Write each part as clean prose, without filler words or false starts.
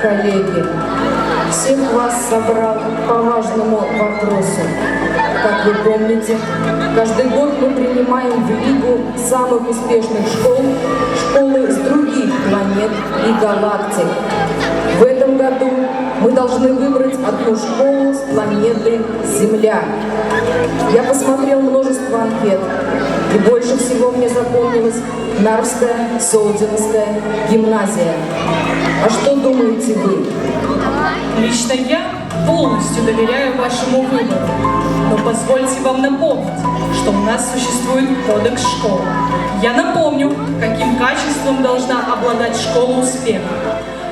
коллеги, всех вас собрал по важному вопросу. Как вы помните, каждый год мы принимаем в Лигу самых успешных школ школы с других планет и галактик. В этом году мы должны выбрать одну школу с планеты Земля. Я посмотрел множество анкет, и больше всего мне запомнилась Нарвская Солдиновская гимназия. А что думаете вы? Лично я полностью доверяю вашему выбору, но позвольте вам напомнить, что у нас существует кодекс школы. Я напомню, каким качеством должна обладать школа успеха.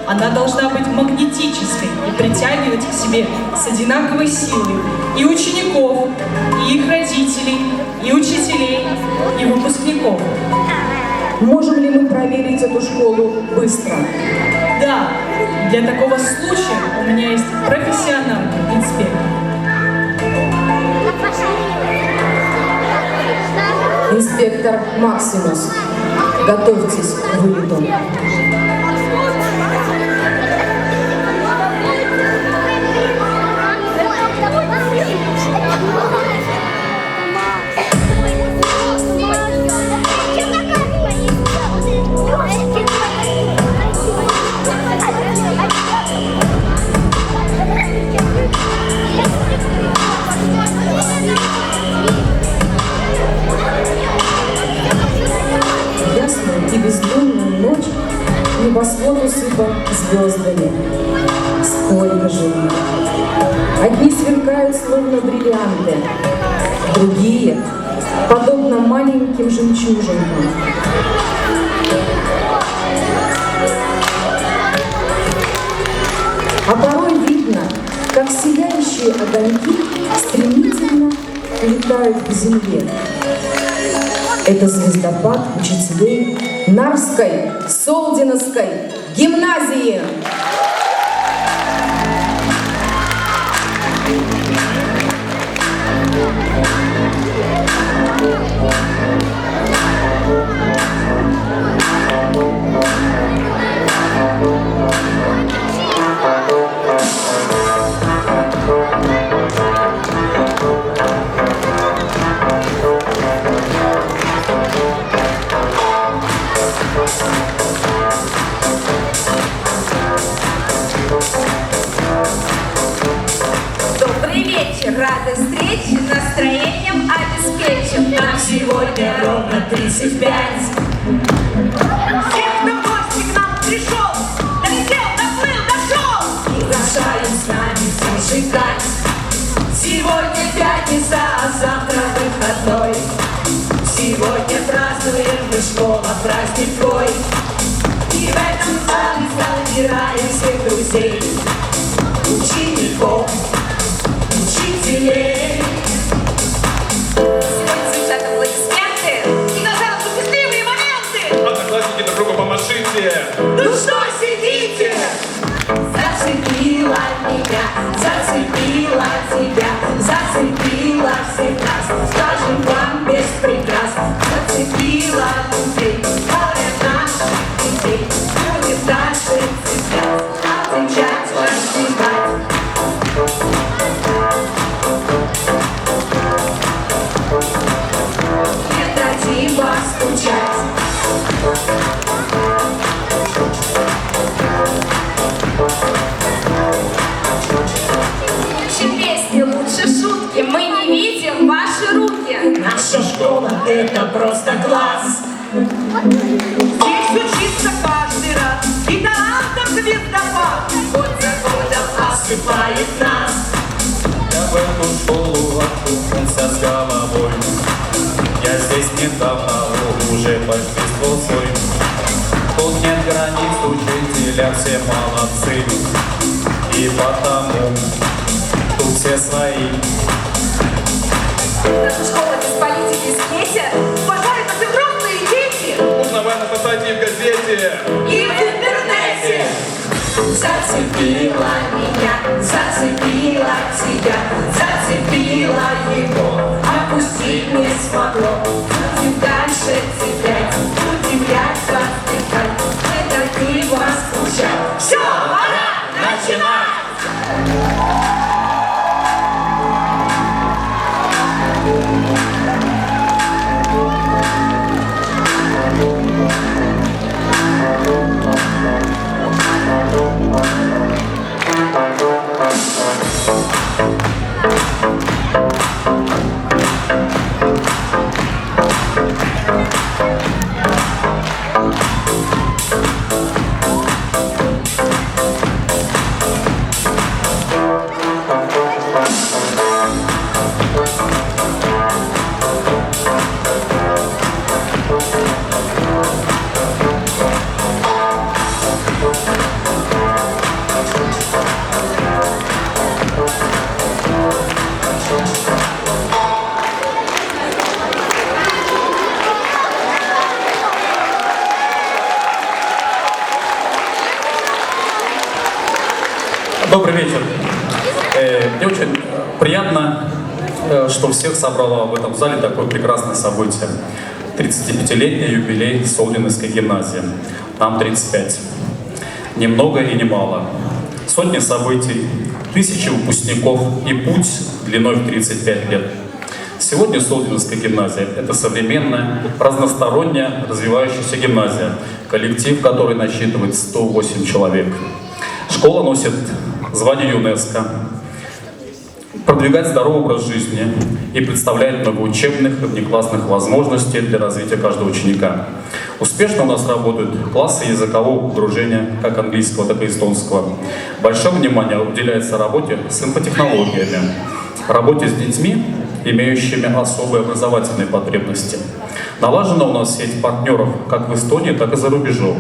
Она должна быть магнетической и притягивать к себе с одинаковой силой и учеников, и их родителей, и учителей, и выпускников. Можем ли мы проверить эту школу быстро? Да, для такого случая у меня есть профессиональный инспектор. Инспектор Максимус, готовьтесь к вылету. Ясную и бездумную ночь небосвод усыпан звездами. Сколько же их! Одни сверкают, словно бриллианты, другие — подобно маленьким жемчужинкам. А порой видно, как сияющие огоньки стремительно летают к земле. Это звездопад учителей Нарвской Солдиновской гимназии. Добрый вечер, рада встрече, настроением обеспечим. Нам сегодня ровно 35. Всех, кто в гости к нам пришел, долетел, доплыл, дошел, приглашаем с нами зажигать. Сегодня пятница, а завтра выходной. Сегодня празднуем мы, школа, праздник твой. И в этом зале собираем всех друзей, учеников, учителей. Сегодня звучат аплодисменты, и на самом счастливые моменты. Одноклассники, друг другу помашите. Ну что сидите? Зацепила меня, зацепила тебя, зацепила всех нас. Скажем вам без прикрас, зацепила людей, море наших детей. Будет дальше цеплять, отвечать, раздевать. Не дадим вас скучать. Лучше песни, лучше шутки, мы не видим ваши руки. Наша школа — это просто класс. Здесь учиться каждый раз, и талантом звездопад год за годом осыпает нас. Я в эту школу окунулся с головой. Я здесь недавно уже почувствовал свой. Тут нет границ, учителя все молодцы. И потому тут все свои. Наша школа без политики и смеси, уважают нас и взрослые дети. Узнавай на сайте и в газете. И в интернете. Зацепила меня, зацепила тебя, зацепила его, опустить не смогло. Будем дальше цеплять, будем ярко вдыхать, не дадим вас скучать. Все, пора! начинать! Добрый вечер. Мне очень приятно, что всех собрало в этом зале такое прекрасное событие. 35-летний юбилей Солдиновской гимназии. Нам 35. Ни много и ни мало. Сотни событий, тысячи выпускников и путь длиной в 35 лет. Сегодня Солдиновская гимназия – это современная, разносторонняя, развивающаяся гимназия, коллектив, который насчитывает 108 человек. Школа носит звание ЮНЕСКО, продвигает здоровый образ жизни и представляет много учебных и внеклассных возможностей для развития каждого ученика. Успешно у нас работают классы языкового погружения, как английского, так и эстонского. Большое внимание уделяется работе с инфотехнологиями, работе с детьми, имеющими особые образовательные потребности. Налажена у нас сеть партнеров как в Эстонии, так и за рубежом.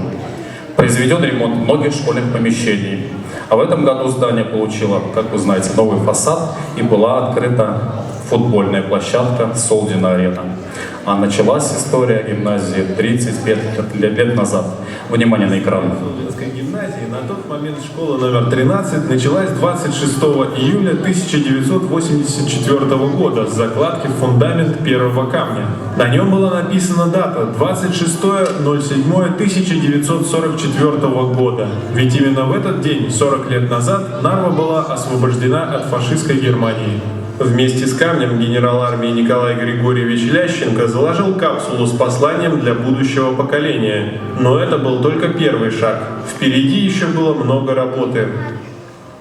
Произведен ремонт многих школьных помещений. А в этом году здание получило, как вы знаете, новый фасад и была открыта футбольная площадка Солдина-Арена. А началась история гимназии 35 лет назад. Внимание на экран. Солдинской гимназии на тот момент школа номер 13 началась 26 июля 1984 года с закладки в фундамент первого камня. На нем была написана дата 26.07.1944 года. Ведь именно в этот день, 40 лет назад, Нарва была освобождена от фашистской Германии. Вместе с камнем генерал армии Николай Григорьевич Лященко заложил капсулу с посланием для будущего поколения. Но это был только первый шаг. Впереди еще было много работы.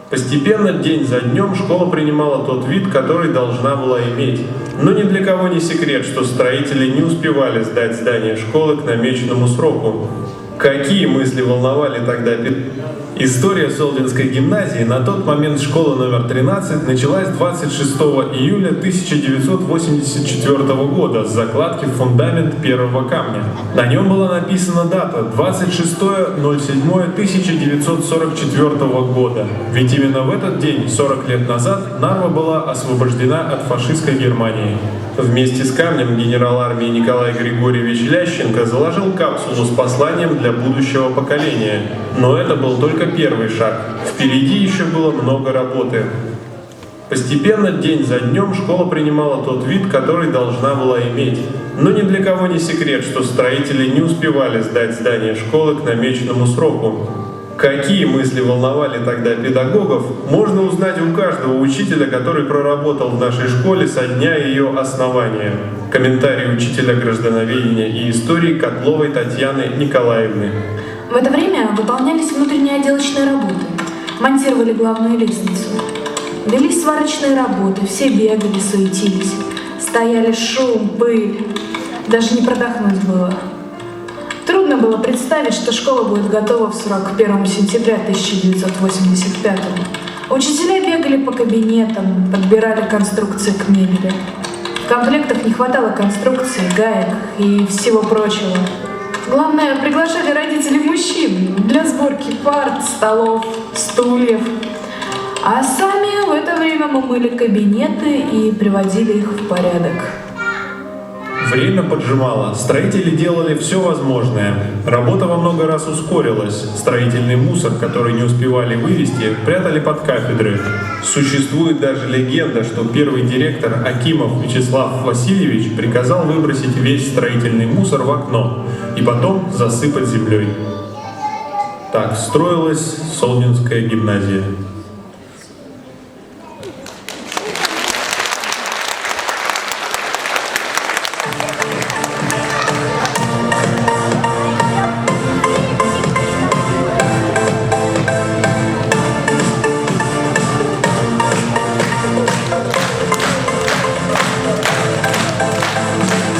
Постепенно, день за днем, школа принимала тот вид, который должна была иметь. Но ни для кого не секрет, что строители не успевали сдать здание школы к намеченному сроку. Какие мысли волновали тогда? История Солдинской гимназии на тот момент школа номер 13 началась 26 июля 1984 года с закладки в фундамент первого камня. На нем была написана дата 26.07.1944 года. Ведь именно в этот день, 40 лет назад, Нарва была освобождена от фашистской Германии. Вместе с камнем генерал армии Николай Григорьевич Лященко заложил капсулу с посланием для будущего поколения. Но это был только первый шаг. Впереди еще было много работы. Постепенно, день за днем, школа принимала тот вид, который должна была иметь. Но ни для кого не секрет, что строители не успевали сдать здание школы к намеченному сроку. Какие мысли волновали тогда педагогов, можно узнать у каждого учителя, который проработал в нашей школе со дня ее основания. Комментарий учителя граждановедения и истории Котловой Татьяны Николаевны. В это время выполнялись внутренние отделочные работы, монтировали главную лестницу. Велись сварочные работы, все бегали, суетились. Стояли шум, пыль, даже не продохнуть было. Трудно было представить, что школа будет готова в срок к 1 сентября 1985 года. Учителя бегали по кабинетам, подбирали конструкции к мебели. В комплектах не хватало конструкций, гаек и всего прочего. Главное, приглашали родителей мужчин для сборки парт, столов, стульев. А сами в это время мы мыли кабинеты и приводили их в порядок. Время поджимало, строители делали все возможное. Работа во много раз ускорилась. Строительный мусор, который не успевали вывести, прятали под кафедры. Существует даже легенда, что первый директор Акимов Вячеслав Васильевич приказал выбросить весь строительный мусор в окно и потом засыпать землей. Так строилась Солдинская гимназия.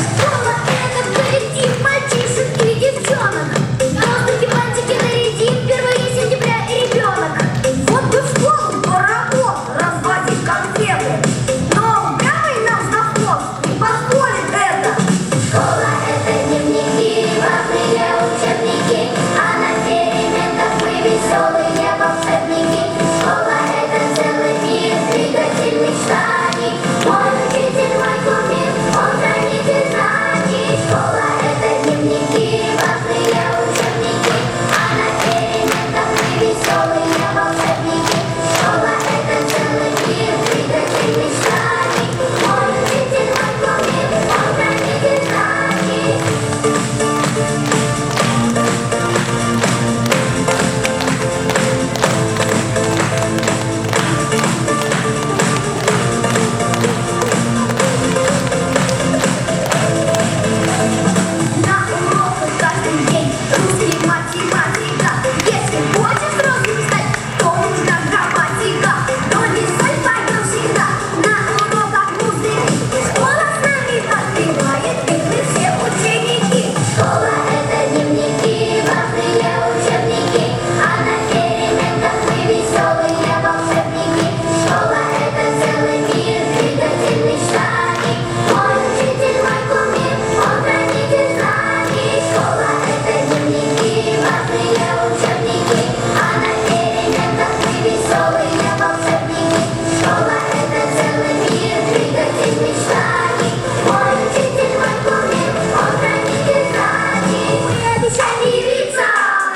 Школа — это коллектив мальчишек и девчонок. Воздухе бантики нарядим 1 сентября и ребенок. Вот бы в школу пароход развозить конфеты. Но упрямый нам завхоз не позволит это. Школа — это дневники, важные учебники, а на переменах мы веселые волшебники. Школа — это целый мир двигательных шагов. Мой учитель, мой кумир, он хранитель знаний. Школа — это дневники, важные учебники, а на переменах мы веселые волшебники. Школа — это целый мир двигательных шагов. Мой учитель, мой кумир, он хранитель знаний. На уроках каждый день русский, математика. Если хочешь взрослым стать, то нужна грамматика. Но не пойдем всегда на уроках музыки. Школа с нами подпевает, и мы все ученики. Школа — это дневники, важные учебники, а на переменах мы веселые волшебники. Школа — это целый мир двигательных шагов. Мой учитель, мой кумир, он хранитель знаний. Школа — это дневники, важные учебники, а на переменах мы веселые волшебники. Школа — это целый мир двигательных шагов. Мой учитель, мой кумир, он хранитель знаний. Мы обещаем явиться,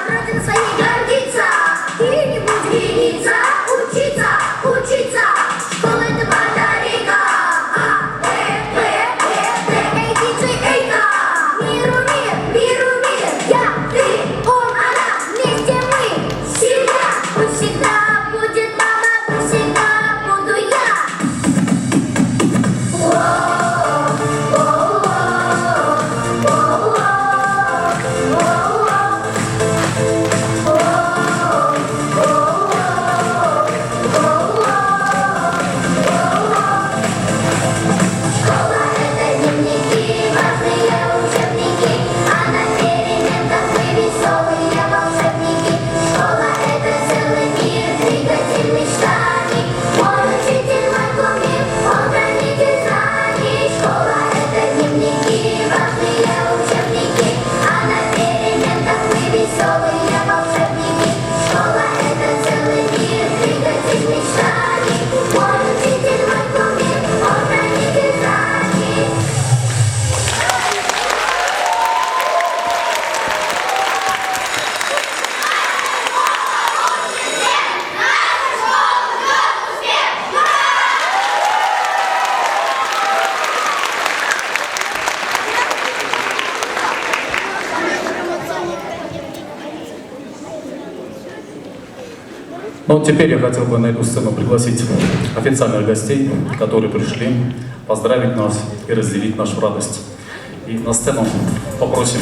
Родина своей гордиться, и не будем лениться, учиться, учиться. Школа — это батарейка, А, Б, В, Д, Эй, диджей, эй-ка. Миру мир, миру мир, я, ты, он, она, вместе мы, семья. Пусть всегда будет мама, пусть всегда буду я. Школа — это дневники, важные учебники, а на переменах мы веселые волшебники. Школа — это целый мир двигательных шагов. Мой учитель, мой кумир, он хранитель знаний. Школа — это дневники, важные учебники, а на переменах мы веселые волшебники. Школа — это целый мир двигательных шагов. Мой учитель, мой кумир, он хранитель знаний. Ну, теперь я хотел бы на эту сцену пригласить официальных гостей, которые пришли поздравить нас и разделить нашу радость. И на сцену попросим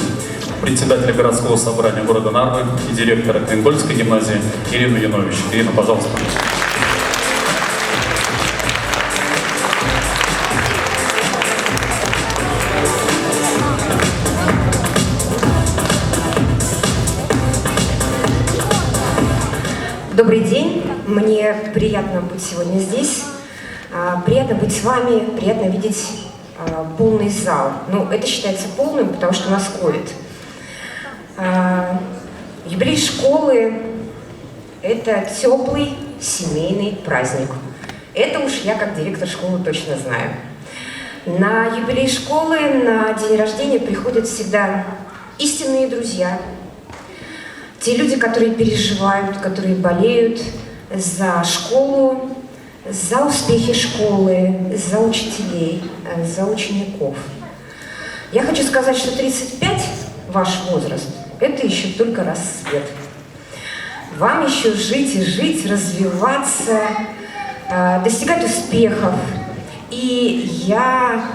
председателя городского собрания города Нарвы и директора Кренгольской гимназии Ирину Янович. Ирина, пожалуйста. Добрый день, мне приятно быть сегодня здесь, приятно быть с вами, приятно видеть полный зал. Ну, это считается полным, потому что у нас ковид. Юбилей школы – это теплый семейный праздник. Это уж я как директор школы точно знаю. На юбилей школы, на день рождения приходят всегда истинные друзья. Те люди, которые переживают, которые болеют за школу, за успехи школы, за учителей, за учеников. Я хочу сказать, что 35, ваш возраст, это еще только рассвет. Вам еще жить и жить, развиваться, достигать успехов. И я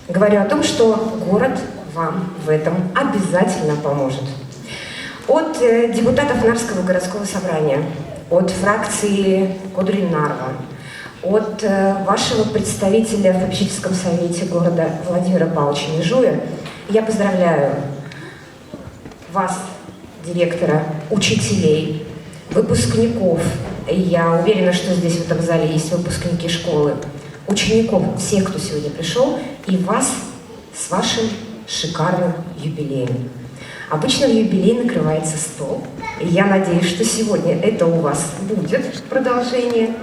говорю о том, что город вам в этом обязательно поможет. От депутатов Нарвского городского собрания, от фракции Кудрин-Нарва, от вашего представителя в попечительском совете города Владимира Павловича Межуя я поздравляю вас, директора, учителей, выпускников. Я уверена, что здесь в этом зале есть выпускники школы, учеников, всех, кто сегодня пришел, и вас с вашим шикарным юбилеем. Обычно в юбилей накрывается стол, и я надеюсь, что сегодня это у вас будет продолжение.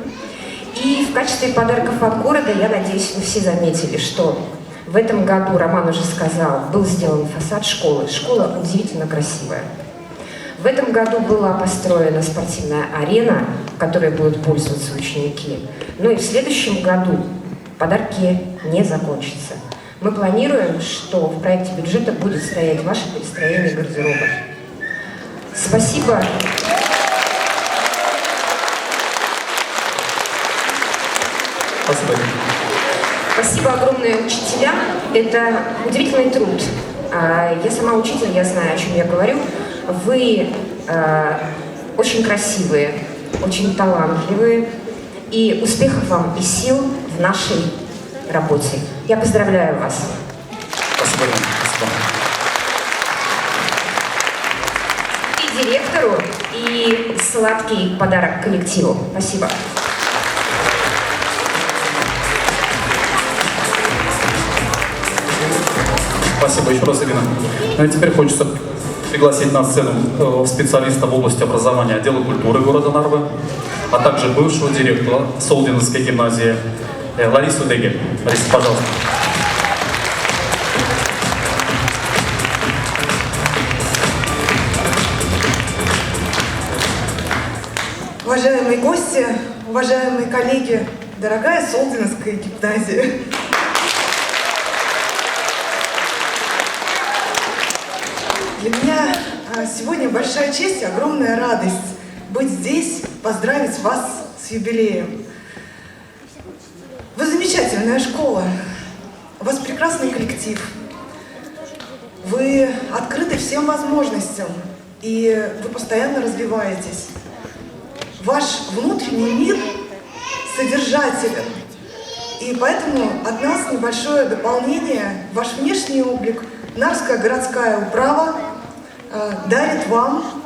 И в качестве подарков от города, я надеюсь, вы все заметили, что в этом году, Роман уже сказал, был сделан фасад школы. Школа удивительно красивая. В этом году была построена спортивная арена, которой будут пользоваться ученики. Ну и в следующем году подарки не закончатся. Мы планируем, что в проекте бюджета будет стоять ваше перестроение гардероба. Спасибо. Спасибо. Спасибо огромное учителям. Это удивительный труд. Я сама учитель, я знаю, о чем я говорю. Вы очень красивые, очень талантливые. И успехов вам и сил в нашей работе. Я поздравляю вас. Спасибо. Спасибо. И директору, и сладкий подарок коллективу. Спасибо. Спасибо еще раз, Ирина. Ну и теперь хочется пригласить на сцену специалиста в области образования отдела культуры города Нарвы, а также бывшего директора Солдиновской гимназии Ларису Дегель. Лариса, пожалуйста. Уважаемые гости, уважаемые коллеги, дорогая Солдиновская гимназия. Для меня сегодня большая честь и огромная радость быть здесь, поздравить вас с юбилеем. Вы замечательная школа, у вас прекрасный коллектив, вы открыты всем возможностям, и вы постоянно развиваетесь. Ваш внутренний мир содержателен, и поэтому от нас небольшое дополнение. Ваш внешний облик Нарвская городская управа дарит вам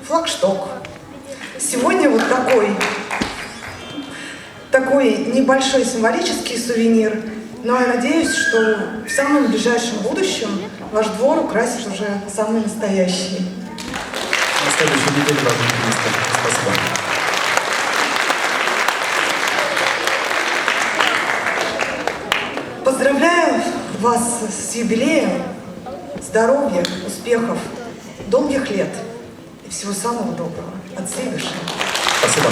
флагшток. Сегодня вот такой небольшой символический сувенир, но я надеюсь, что в самом ближайшем будущем ваш двор украсит уже самый настоящий. На следующей неделе должны быть. Спасибо. Поздравляю вас с юбилеем, здоровья, успехов, долгих лет и всего самого доброго от всей души. Спасибо.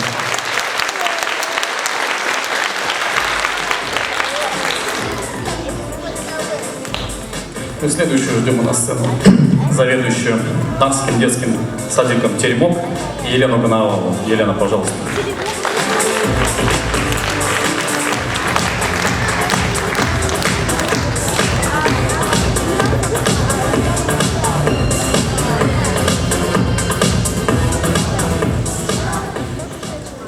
И следующую ждем мы на сцену заведующую Нарвским детским садиком «Теремок» Елену Коновалову. Елена, пожалуйста.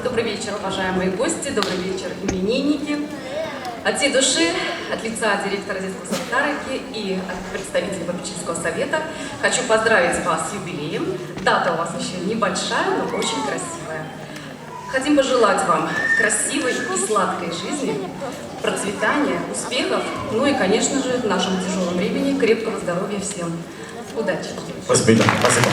Добрый вечер, уважаемые гости, добрый вечер, именинники. От всей души, от лица директора детского санитарики и от представителей попечительского совета хочу поздравить вас с юбилеем. Дата у вас еще небольшая, но очень красивая. Хотим пожелать вам красивой и сладкой жизни, процветания, успехов, ну и, конечно же, в нашем тяжелом времени крепкого здоровья всем. Удачи! Спасибо. Спасибо.